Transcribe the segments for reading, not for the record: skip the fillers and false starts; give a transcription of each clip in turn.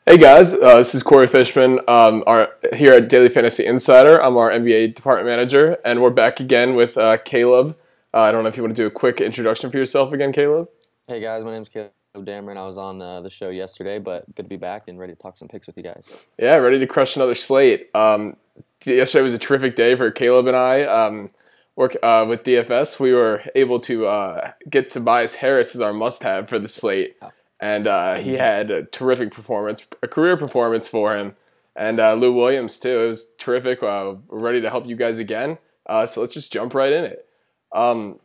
Hey guys, this is Corey Fishman. Here at Daily Fantasy Insider. I'm our NBA department manager, and we're back again with Caleb. I don't know if you want to do a quick introduction for yourself again, Caleb. Hey guys, my name's Caleb Dameron. I was on the show yesterday, but good to be back and ready to talk some picks with you guys. Yeah, ready to crush another slate. Yesterday was a terrific day for Caleb and I. Work with DFS. We were able to get Tobias Harris as our must-have for the slate, Oh. and he had a terrific performance, a career performance for him, and Lou Williams too. It was terrific. We're ready to help you guys again. So let's just jump right in it. Um,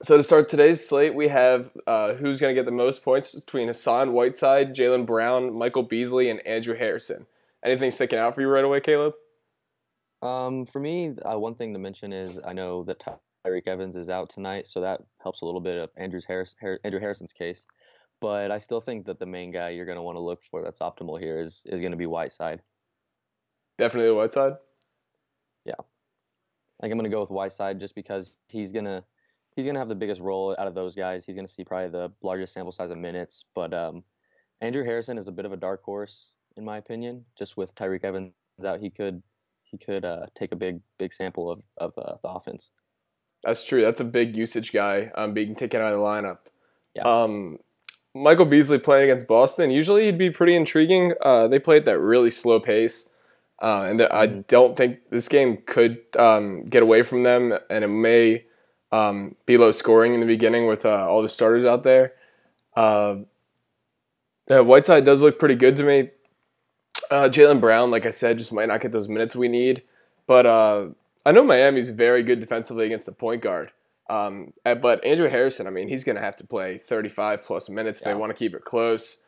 so to start today's slate, we have who's going to get the most points between Hassan Whiteside, Jaylen Brown, Michael Beasley, and Andrew Harrison. Anything sticking out for you right away, Caleb? For me, one thing to mention is I know that Tyreek Evans is out tonight, so that helps a little bit of Andrew Harrison's case. But I still think that the main guy you're going to want to look for that's optimal here is going to be Whiteside. Definitely the Whiteside. Yeah, I think I'm going to go with Whiteside just because he's gonna have the biggest role out of those guys. He's going to see probably the largest sample size of minutes, but Andrew Harrison is a bit of a dark horse in my opinion. Just with Tyreek Evans out, he could take a big sample of the offense. That's true. That's a big usage guy being taken out of the lineup. Yeah. Um, Michael Beasley playing against Boston. Usually he'd be pretty intriguing. They play at that really slow pace. I Hmm. don't think this game could get away from them, and it may be low scoring in the beginning with all the starters out there. Uh, Whiteside does look pretty good to me. Jaylen Brown, like I said, just might not get those minutes we need. But I know Miami's very good defensively against the point guard. But Andrew Harrison, I mean, he's going to have to play 35 plus minutes if they Yeah. want to keep it close.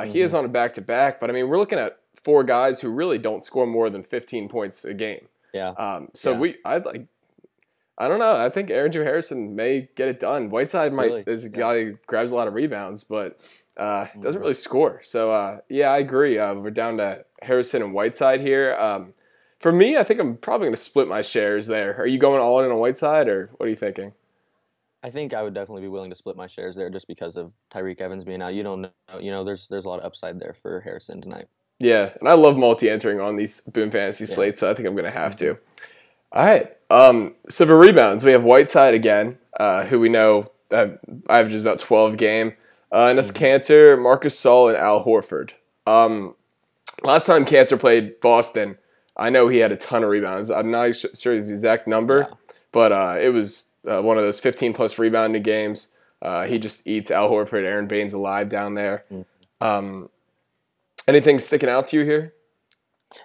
He is Hmm. on a back to back, but I mean, we're looking at four guys who really don't score more than 15 points a game. Yeah. So Yeah. I don't know. I think Andrew Harrison may get it done. Whiteside might Really. is a Yeah. guy who grabs a lot of rebounds, but doesn't Hmm. really score. So yeah, I agree. We're down to Harrison and Whiteside here. For me, I think I'm probably going to split my shares there. Are you going all in on Whiteside, or what are you thinking? I think I would definitely be willing to split my shares there just because of Tyreek Evans being out. You don't know, there's a lot of upside there for Harrison tonight. Yeah, and I love multi-entering on these Boom Fantasy Yeah. slates, so I think I'm going to have Hmm. to. All right. So for rebounds, we have Whiteside again, who we know averages about 12 a game. And that's Hmm. Cantor, Marcus Saul, and Al Horford. Last time Cantor played Boston, I know he had a ton of rebounds. I'm not sure the exact number, Yeah. but it was one of those 15 plus rebounding games. He just eats Al Horford, Aaron Baines alive down there. Mhm. Um, Anything sticking out to you here?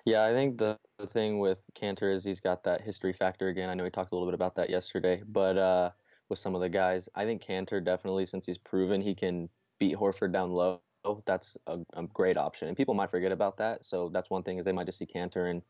Yeah, I think the thing with Cantor is he's got that history factor again. I know we talked a little bit about that yesterday, but with some of the guys, I think Cantor definitely, since he's proven he can beat Horford down low, that's a great option. And people might forget about that. So that's one thing is they might just see Cantor and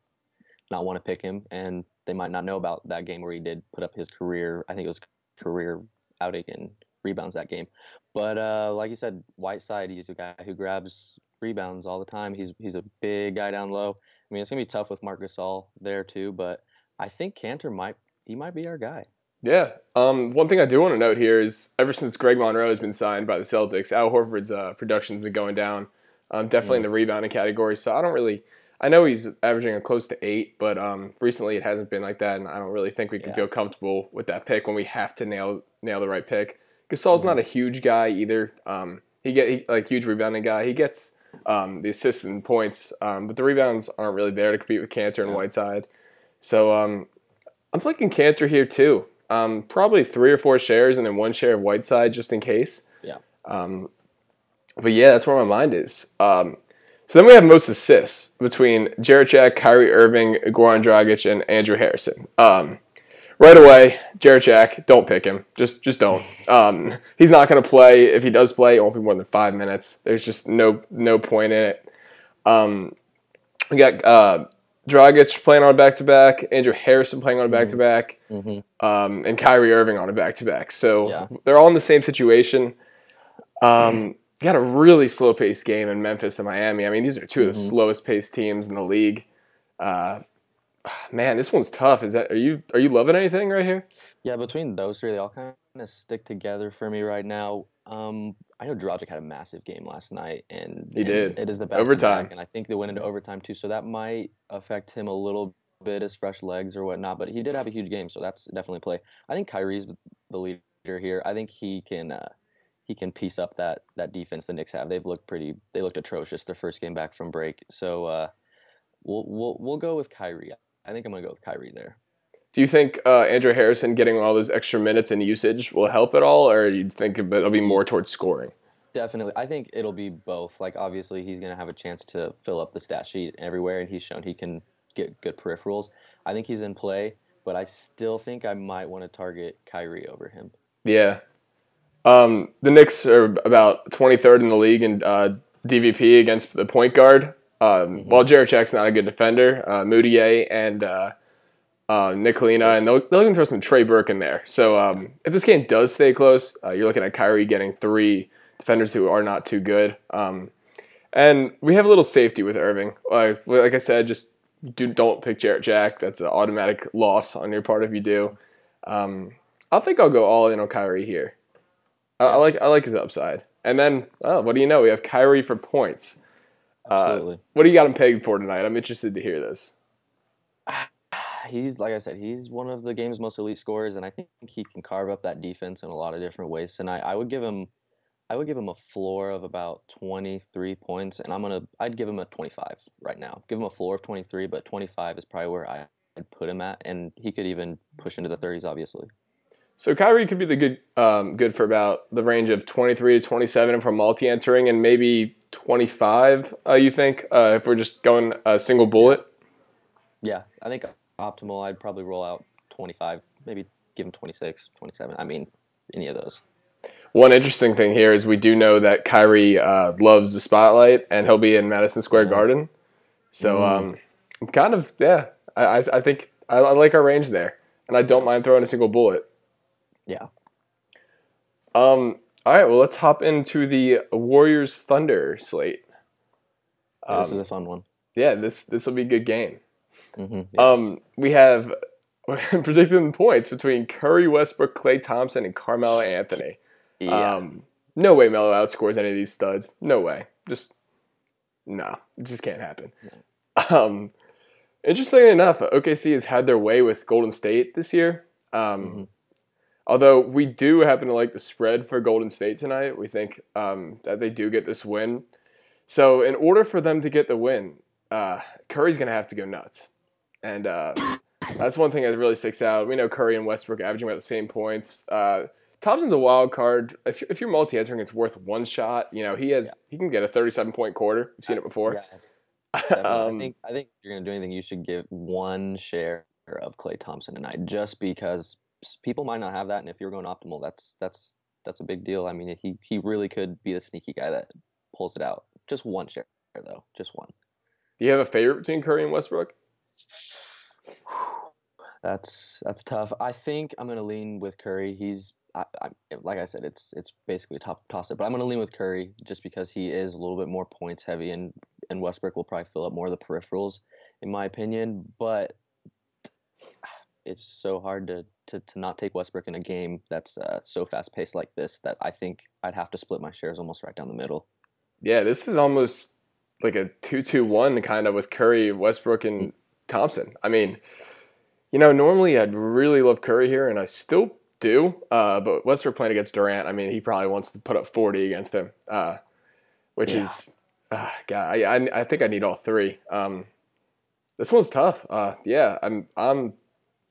not want to pick him, and they might not know about that game where he did put up his career. I think it was career outing and rebounds that game. But like you said, Whiteside, he's a guy who grabs rebounds all the time. He's a big guy down low. I mean, it's gonna be tough with Marcus All there too, but I think Cantor might be our guy. Yeah. One thing I do want to note here is ever since Greg Monroe has been signed by the Celtics, Al Horford's production's been going down, definitely in Mm, the rebounding category. So I don't really, I know he's averaging a close to 8, but recently it hasn't been like that, and I don't really think we can yeah. feel comfortable with that pick when we have to nail the right pick. Gasol's Hmm. not a huge guy either. Like huge rebounding guy. He gets the assists and points, but the rebounds aren't really there to compete with Cantor and Yeah. Whiteside. So I'm thinking Cantor here too. Probably 3 or 4 shares and then 1 share of Whiteside just in case. Yeah. But yeah, that's where my mind is. So then we have most assists between Jarrett Jack, Kyrie Irving, Goran Dragic, and Andrew Harrison. Right away, Jarrett Jack, don't pick him. Just don't. He's not going to play. If he does play, it won't be more than 5 minutes. There's just no point in it. We got Dragic playing on a back-to-back, Andrew Harrison playing on a Hmm. back-to-back, Hmm. and Kyrie Irving on a back-to-back. Yeah. So they're all in the same situation. Got a really slow-paced game in Memphis and Miami. I mean, these are two of the Hmm. slowest-paced teams in the league. Uh, Man, this one's tough. Are you loving anything right here? Yeah, between those three, they all kind of stick together for me right now. I know Dragic had a massive game last night, He and did. it is the back to back, Overtime. and I think they went into overtime too, so that might affect him a little bit as fresh legs or whatnot. But he did have a huge game, so that's definitely a play. I think Kyrie's the leader here. I think he can piece up that defense the Knicks have. They looked atrocious their first game back from break. So we'll go with Kyrie. I think I'm gonna go with Kyrie there. Do you think Andrew Harrison getting all those extra minutes and usage will help at all, or do you think it'll be more towards scoring? Definitely. I think it'll be both. Like, obviously, he's going to have a chance to fill up the stat sheet everywhere, and he's shown he can get good peripherals. I think he's in play, but I still think I might want to target Kyrie over him. Yeah. The Knicks are about 23rd in the league in DVP against the point guard. Hmm. While Jarrett Jack's not a good defender, Moutier and Nicolina, and they'll even throw some Trey Burke in there. So if this game does stay close, you're looking at Kyrie getting three defenders who are not too good. And we have a little safety with Irving. Like I said, just don't pick Jarrett Jack. That's an automatic loss on your part if you do. Um, I think I'll go all in on Kyrie here. Yeah, I like his upside. And then, what do you know? We have Kyrie for points. absolutely. What do you got him pegged for tonight? I'm interested to hear this. He's, like I said, he's one of the game's most elite scorers, and I think he can carve up that defense in a lot of different ways tonight. I would give him a floor of about 23 points, and I'd give him a 25 right now. Give him a floor of 23, but 25 is probably where I'd put him at, and he could even push into the 30s, obviously. So Kyrie could be the good for about the range of 23 to 27 for multi-entering, and maybe 25. You think if we're just going a single Yeah. bullet? Yeah, I think optimal, I'd probably roll out 25, maybe give him 26, 27. I mean, any of those. One interesting thing here is we do know that Kyrie loves the spotlight, and he'll be in Madison Square Yeah. Garden. So Mm, I'm kind of yeah. I think I like our range there, and I don't yeah. mind throwing a single bullet. Yeah. All right, well let's hop into the Warriors Thunder slate. Yeah, this is a fun one. Yeah, this will be a good game. Yeah. We have predicting the points between Curry, Westbrook, Klay Thompson, and Carmelo Anthony. Yeah. No way Melo outscores any of these studs. No way. Just no, it just can't happen. Um, Interestingly enough, OKC has had their way with Golden State this year. Hmm. Although we do happen to like the spread for Golden State tonight, we think that they do get this win. So in order for them to get the win, Curry's going to have to go nuts. And that's one thing that really sticks out. We know Curry and Westbrook averaging about the same points. Thompson's a wild card. If you're multi-entering, it's worth one shot. You know Yeah. he can get a 37-point quarter. We've seen it before. Yeah. Definitely. um, I think if you're gonna do anything, you should give one share of Clay Thompson tonight, just because people might not have that, and if you're going optimal, that's a big deal. I mean, he really could be the sneaky guy that pulls it out. Just one share though, just one. do you have a favorite between Curry and Westbrook? That's tough. I think I'm gonna lean with Curry. Like I said, it's basically a top toss up, but I'm gonna lean with Curry just because he is a little bit more points heavy, and Westbrook will probably fill up more of the peripherals, in my opinion. But it's so hard to not take Westbrook in a game that's so fast paced like this that I think I'd have to split my shares almost right down the middle. Yeah, this is almost like a 2-2-1 kind of with Curry, Westbrook, Mm, and Thompson. I mean, normally I'd really love Curry here, and I still do. But Westbrook playing against Durant, I mean, he probably wants to put up 40 against him, which yeah, is, God, I think I need all three. This one's tough. Yeah, I'm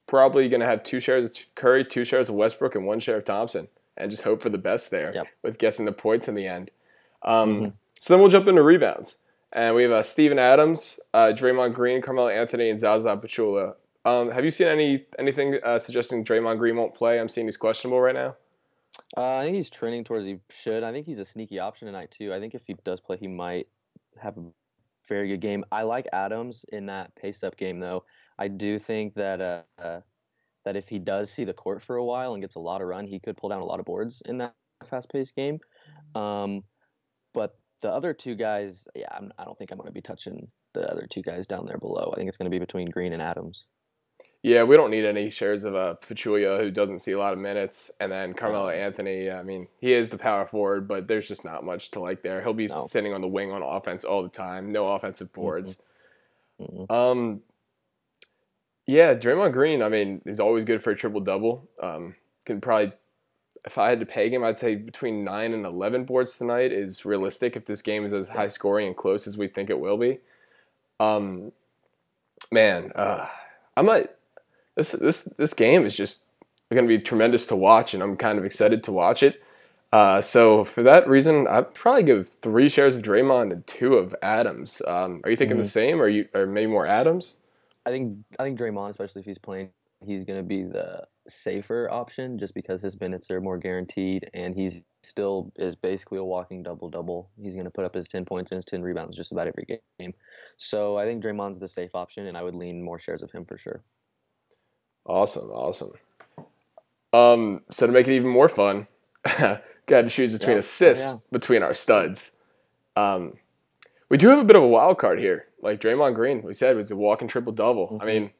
probably gonna have two shares of Curry, two shares of Westbrook, and one share of Thompson, and just hope for the best there yep. with guessing the points in the end. Hmm. So then we'll jump into rebounds. And we have Steven Adams, Draymond Green, Carmelo Anthony, and Zaza Pachulia. Have you seen anything suggesting Draymond Green won't play? I'm seeing he's questionable right now. I think he's trending towards he should. I think he's a sneaky option tonight too. I think if he does play, he might have a very good game. I like Adams in that pace up game though. I do think that if he does see the court for a while and gets a lot of run, he could pull down a lot of boards in that fast paced game. Um, but The other two guys, yeah, I don't think I'm going to be touching the other two guys down there below. I think it's going to be between Green and Adams. Yeah, we don't need any shares of Pachulia, who doesn't see a lot of minutes, and then Carmelo No, Anthony. I mean, he is the power forward, but there's just not much to like there. He'll be no. sitting on the wing on offense all the time. No offensive Mm-mm, boards. mm-mm. Um, yeah, Draymond Green. I mean, is always good for a triple double. Can probably, if I had to peg him, I'd say between 9 and 11 boards tonight is realistic if this game is as Yeah. high scoring and close as we think it will be. Um, man, I might. This game is just going to be tremendous to watch, and I'm kind of excited to watch it. So for that reason, I'd probably go 3 shares of Draymond and 2 of Adams. Are you thinking the Mhm. same, or maybe more Adams? I think Draymond, especially if he's playing, he's going to be the safer option just because his minutes are more guaranteed, and he still is basically a walking double double. He's going to put up his 10 points and his 10 rebounds just about every game. So I think Draymond's the safe option, and I would lean more shares of him for sure. Awesome, awesome. So to make it even more fun, got to choose between Yeah. Oh assists yeah. between our studs. Um, we do have a bit of a wild card here. Like Draymond Green, we said, was a walking triple double. I Hmm. mean,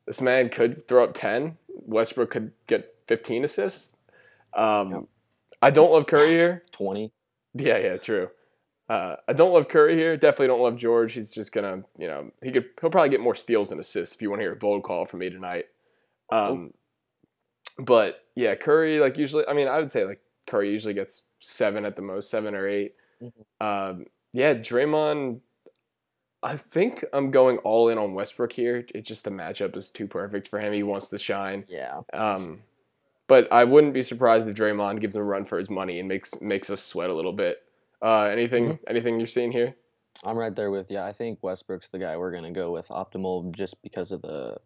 this man could throw up 10. Westbrook could get 15 assists. Yep. Um, I don't love Curry here. 20. Yeah, true. I don't love Curry here. Definitely don't love George. He's just gonna, he'll probably get more steals and assists if you want to hear a bold call from me tonight. Oh. Um, but yeah, Curry like usually. I mean, I would say like Curry usually gets 7 at the most, 7 or 8. Mhm. Yeah, Draymond. I think I'm going all in on Westbrook here. It's just the matchup is too perfect for him. He wants to shine. Yeah. Um, but I wouldn't be surprised if Draymond gives him a run for his money and makes us sweat a little bit. Hmm. Anything you're seeing here? I'm right there with you. I think Westbrook's the guy we're going to go with optimal just because of the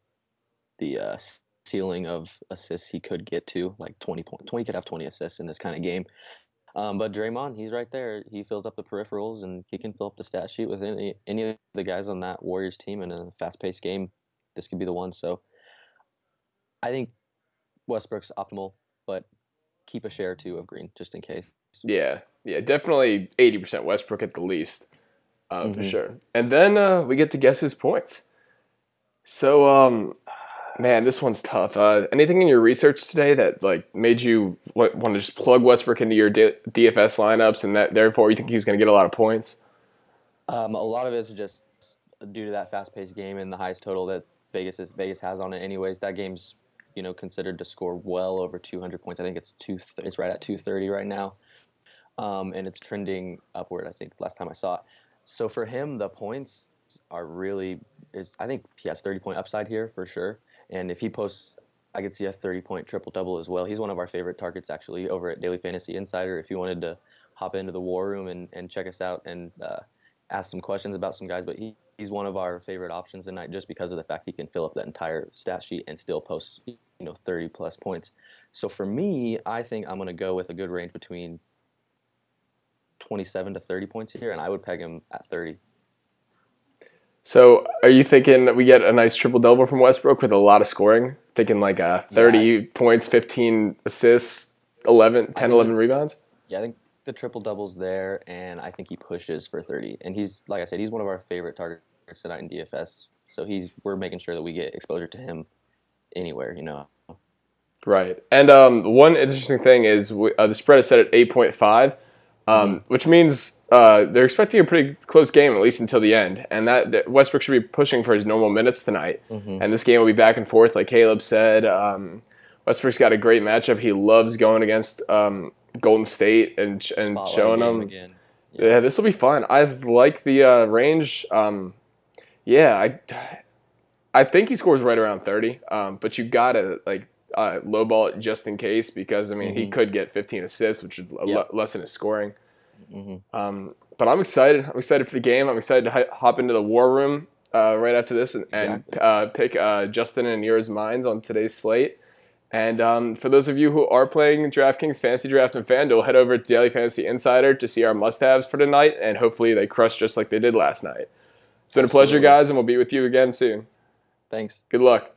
ceiling of assists he could get to, like 20 could have 20 assists in this kind of game. But Draymond, he's right there. He fills up the peripherals and he can fill up the stat sheet with any of the guys on that Warriors team in a fast-paced game. This could be the one. So I think Westbrook's optimal, but keep a share or two of Green just in case. Yeah, definitely 80% Westbrook at the least, for Hmm. sure. And then we get to guess his points. So, man, this one's tough. Anything in your research today that like made you want to just plug Westbrook into your DFS lineups, and that therefore you think he's going to get a lot of points? A lot of it's just due to that fast-paced game and the highest total that Vegas has on it. Anyways, that game's considered to score well over 200 points. I think it's right at 230 right now. And it's trending upward. I think last time I saw it. So for him, the points are really is. I think he has 30-point upside here for sure. And if he posts, I could see a 30-point triple double as well. He's one of our favorite targets actually over at Daily Fantasy Insider. If you wanted to hop into the war room and check us out and ask some questions about some guys, but he's one of our favorite options tonight just because of the fact he can fill up that entire stat sheet and still post 30 plus points. So for me, I think I'm going to go with a good range between 27 to 30 points here, and I would peg him at 30. So, are you thinking that we get a nice triple double from Westbrook with a lot of scoring? Thinking like Yeah, 30 points, 15 assists, 11, I 10, think 11 rebounds? I think the triple double's there, and I think he pushes for 30. And he's like I said, he's one of our favorite targets tonight in DFS. So we're making sure that we get exposure to him anywhere. Right. And one interesting thing is the spread is set at 8.5, Hmm. which means they're expecting a pretty close game, at least until the end. And that Westbrook should be pushing for his normal minutes tonight. Hmm. And this game will be back and forth, like Caleb said. Westbrook's got a great matchup. He loves going against Golden State and Spotlight showing game them. again. Yeah. Yeah, this will be fun. I like the range. Yeah, I think he scores right around 30. But you gotta like lowball it just in case because I mean he Hmm. could get 15 assists, which would Yep. lessen his scoring. Hmm. But I'm excited. I'm excited for the game. I'm excited to hop into the war room right after this and Exactly. pick Justin and Nira's minds on today's slate. And for those of you who are playing DraftKings Fantasy Draft and FanDuel, head over to Daily Fantasy Insider to see our must-haves for tonight, and hopefully they crush just like they did last night. It's been a pleasure, Absolutely. guys, and we'll be with you again soon. Thanks. Good luck.